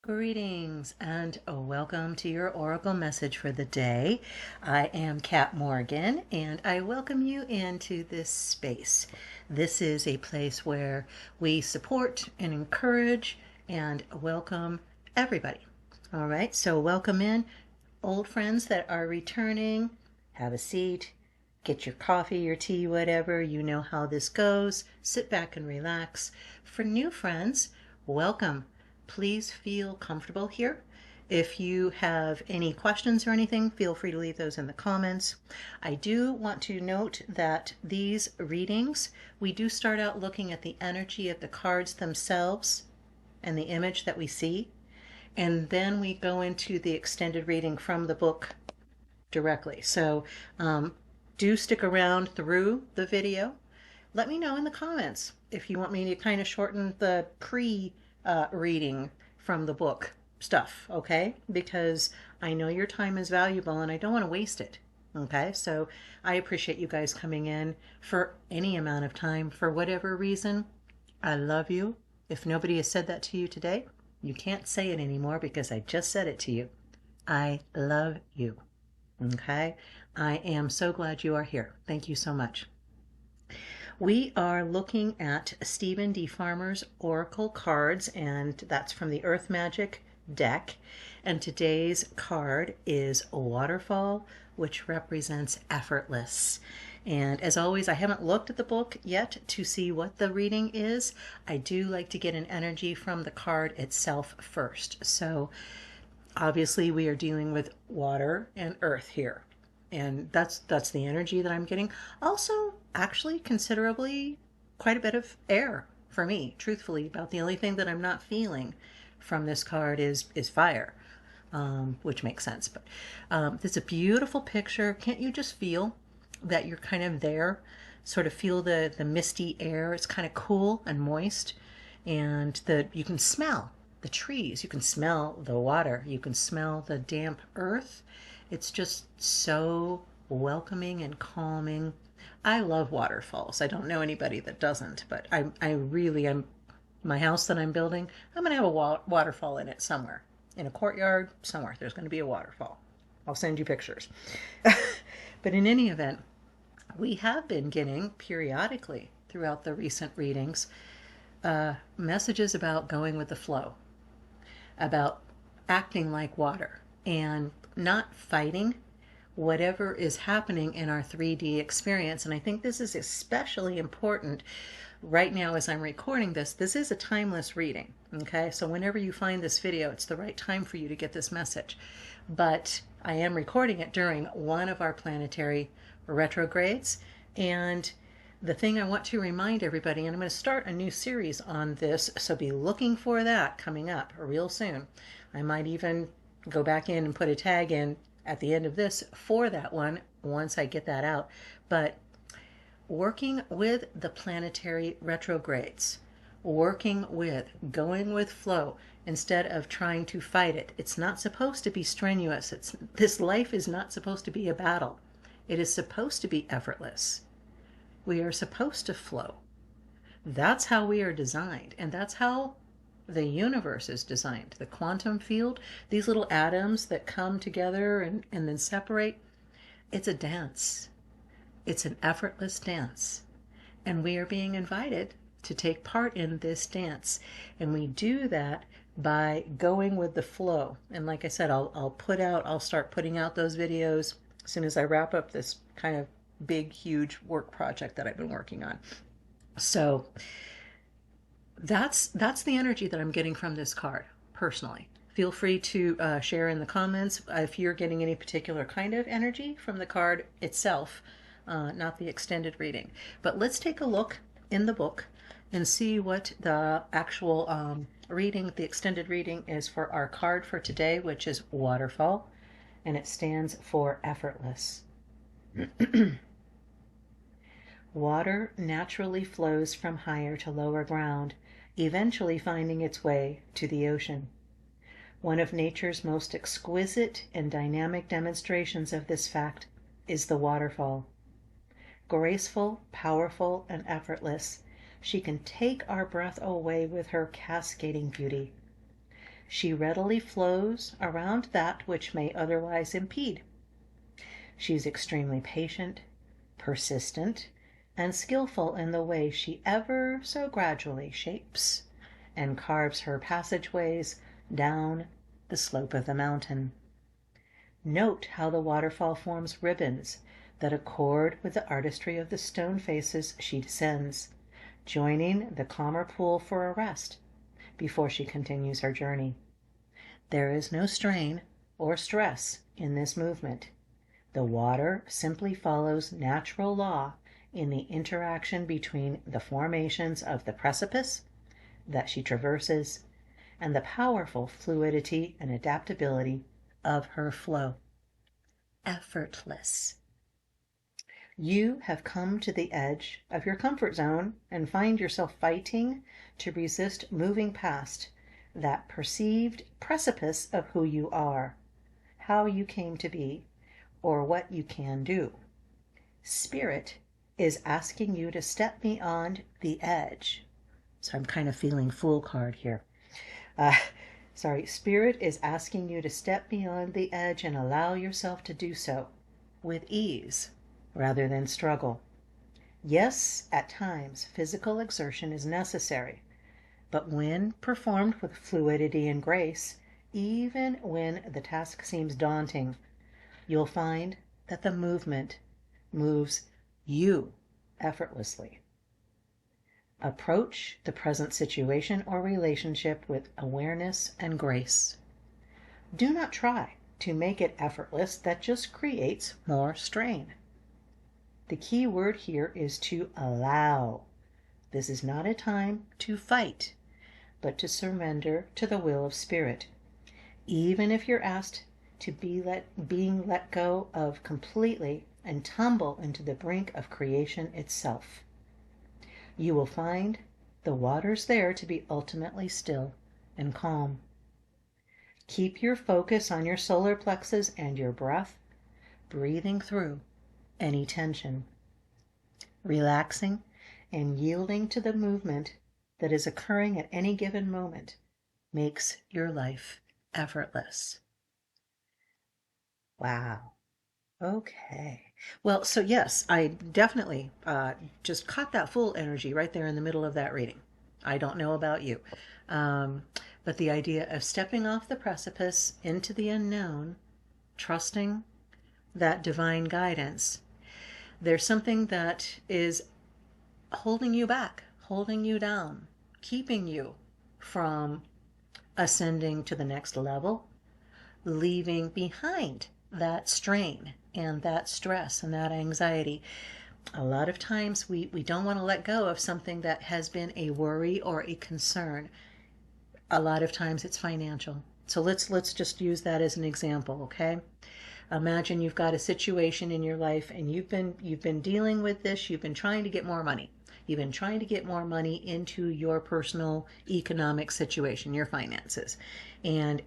Greetings and welcome to your Oracle message for the day. I am Kat Morgan and I welcome you into this space. This is a place where we support and encourage and welcome everybody. All right, so welcome in old friends that are returning. Have a seat, get your coffee, your tea, whatever. You know how this goes. Sit back and relax. For new friends, welcome. Please feel comfortable here. If you have any questions or anything, feel free to leave those in the comments. I do want to note that these readings, we do start out looking at the energy of the cards themselves and the image that we see, and then we go into the extended reading from the book directly. So do stick around through the video. Let me know in the comments if you want me to kind of shorten the reading from the book stuff, okay? Because I know your time is valuable and I don't want to waste it, okay? So I appreciate you guys coming in for any amount of time for whatever reason. I love you. If nobody has said that to you today, you can't say it anymore because I just said it to you. I love you, okay? I am so glad you are here. Thank you so much. We are looking at Stephen D. Farmer's Oracle cards, and that's from the Earth Magic deck. And today's card is Waterfall, which represents Effortless. And as always, I haven't looked at the book yet to see what the reading is. I do like to get an energy from the card itself first. So obviously we are dealing with water and earth here. And that's the energy that I'm getting. Also, actually, considerably, quite a bit of air for me, truthfully. About the only thing that I'm not feeling from this card is fire, which makes sense. But it's a beautiful picture. Can't you just feel that you're kind of there? Sort of feel the misty air. It's kind of cool and moist, and you can smell the trees. You can smell the water. You can smell the damp earth. It's just so welcoming and calming. I love waterfalls. I don't know anybody that doesn't, but I really am. My house that I'm building, I'm going to have a waterfall in it somewhere. In a courtyard, somewhere. There's going to be a waterfall. I'll send you pictures. But in any event, we have been getting periodically throughout the recent readings messages about going with the flow, about acting like water, and not fighting whatever is happening in our 3D experience. And I think this is especially important right now as I'm recording this. This is a timeless reading, okay? So whenever you find this video, it's the right time for you to get this message. But I am recording it during one of our planetary retrogrades. And the thing I want to remind everybody, and I'm going to start a new series on this, so be looking for that coming up real soon. I might even go back in and put a tag in at the end of this for that one once I get that out. But working with the planetary retrogrades, going with flow instead of trying to fight it. It's not supposed to be strenuous. This life is not supposed to be a battle. It is supposed to be effortless. We are supposed to flow. That's how we are designed, and that's how the universe is designed. The quantum field, these little atoms that come together and then separate, it's a dance. It's an effortless dance. And we are being invited to take part in this dance. And we do that by going with the flow. And like I said, I'll start putting out those videos as soon as I wrap up this kind of big, huge work project that I've been working on. So that's the energy that I'm getting from this card personally. Feel free to share in the comments if you're getting any particular kind of energy from the card itself, not the extended reading. But let's take a look in the book and see what the actual reading, the extended reading, is for our card for today, which is Waterfall, and it stands for Effortless. Water naturally flows from higher to lower ground, eventually finding its way to the ocean. One of nature's most exquisite and dynamic demonstrations of this fact is the waterfall. Graceful, powerful, and effortless, she can take our breath away with her cascading beauty. She readily flows around that which may otherwise impede. She's extremely patient, persistent, and skillful in the way she ever so gradually shapes and carves her passageways down the slope of the mountain. Note how the waterfall forms ribbons that accord with the artistry of the stone faces she descends, joining the calmer pool for a rest before she continues her journey. There is no strain or stress in this movement. The water simply follows natural law in the interaction between the formations of the precipice that she traverses and the powerful fluidity and adaptability of her flow. Effortless. You have come to the edge of your comfort zone and find yourself fighting to resist moving past that perceived precipice of who you are, how you came to be, or what you can do. Spirit is asking you to step beyond the edge. So I'm kind of feeling fool card here. Spirit is asking you to step beyond the edge and allow yourself to do so with ease rather than struggle. Yes, at times physical exertion is necessary, but when performed with fluidity and grace, even when the task seems daunting, you'll find that the movement moves you effortlessly. Approach the present situation or relationship with awareness and grace. Do not try to make it effortless. That just creates more strain. The key word here is to allow. This is not a time to fight, but to surrender to the will of Spirit. Even if you're asked to being let go of completely and tumble into the brink of creation itself, you will find the waters there to be ultimately still and calm. Keep your focus on your solar plexus and your breath, breathing through any tension, relaxing and yielding to the movement that is occurring at any given moment makes your life effortless. Wow. Okay. Well, so yes, I definitely just caught that full energy right there in the middle of that reading. I don't know about you. But the idea of stepping off the precipice into the unknown, trusting that divine guidance, there's something that is holding you back, holding you down, keeping you from ascending to the next level, leaving behind that strain and that stress and that anxiety. A lot of times we don't want to let go of something that has been a worry or a concern. A lot of times it's financial. So let's just use that as an example, okay? Imagine you've got a situation in your life and you've been dealing with this, you've been trying to get more money. You've been trying to get more money into your personal economic situation, your finances. And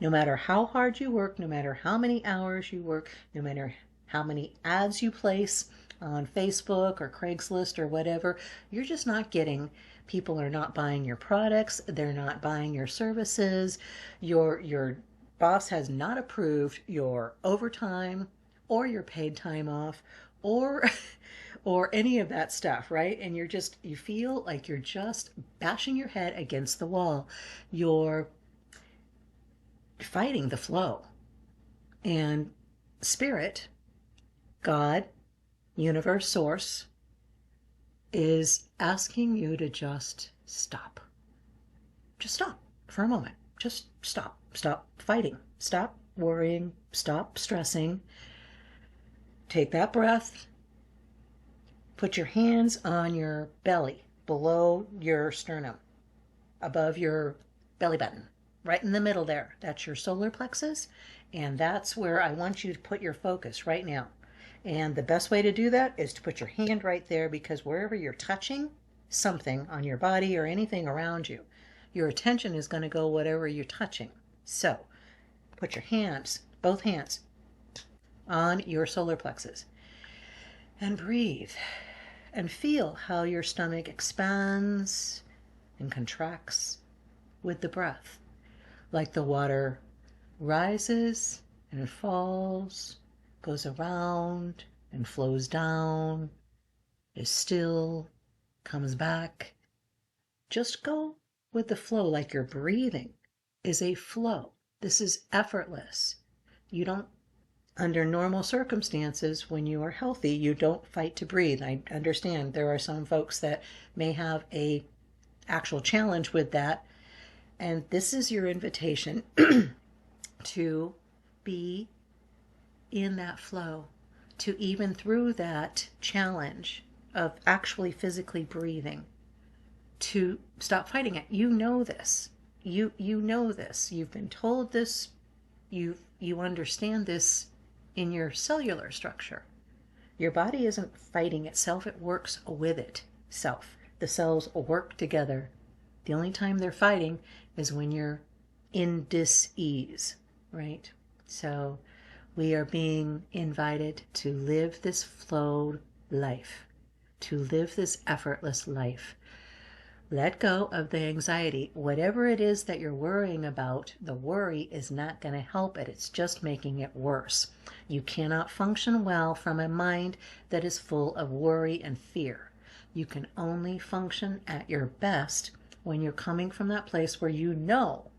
no matter how hard you work, no matter how many hours you work, no matter how many ads you place on Facebook or Craigslist or whatever, you're just not getting, people are not buying your products, they're not buying your services, your boss has not approved your overtime or your paid time off or or any of that stuff, right? And you feel like you're just bashing your head against the wall. You're fighting the flow. And Spirit, God, universe, source, is asking you to just stop. Just stop for a moment. Just stop. Stop fighting. Stop worrying. Stop stressing. Take that breath. Put your hands on your belly, below your sternum, above your belly button, right in the middle there. That's your solar plexus, and that's where I want you to put your focus right now. And the best way to do that is to put your hand right there, because wherever you're touching something on your body or anything around you, your attention is going to go whatever you're touching. So put your hands, both hands, on your solar plexus and breathe and feel how your stomach expands and contracts with the breath. like the water rises and falls, goes around and flows down, is still, comes back. Just go with the flow like you're breathing is a flow. This is effortless. You don't, under normal circumstances, when you are healthy, you don't fight to breathe. I understand there are some folks that may have a actual challenge with that. And this is your invitation to be in that flow, to even through that challenge of actually physically breathing, to stop fighting it. You know this. You know this. You've been told this. You understand this in your cellular structure. Your body isn't fighting itself, it works with itself. The cells work together. The only time they're fighting is when you're in dis-ease, right? So we are being invited to live this flowed life, to live this effortless life. Let go of the anxiety. Whatever it is that you're worrying about, the worry is not going to help it. It's just making it worse. You cannot function well from a mind that is full of worry and fear. You can only function at your best when you're coming from that place where you know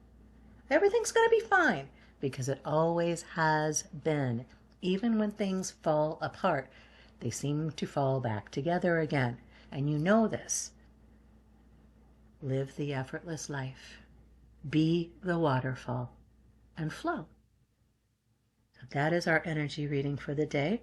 everything's going to be fine, because it always has been. Even when things fall apart, they seem to fall back together again. And you know this. Live the effortless life. Be the waterfall and flow. So that is our energy reading for the day.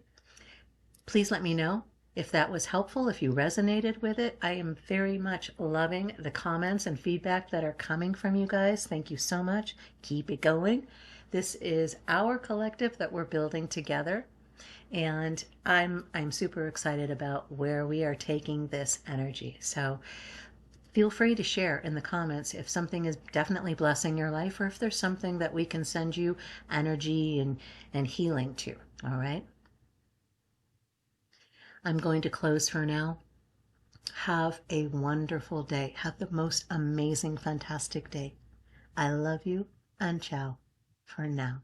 Please let me know if that was helpful, if you resonated with it. I am very much loving the comments and feedback that are coming from you guys. Thank you so much. Keep it going. This is our collective that we're building together. And I'm super excited about where we are taking this energy. So feel free to share in the comments if something is definitely blessing your life, or if there's something that we can send you energy and healing to. All right. I'm going to close for now. Have a wonderful day. Have the most amazing, fantastic day. I love you, and ciao for now.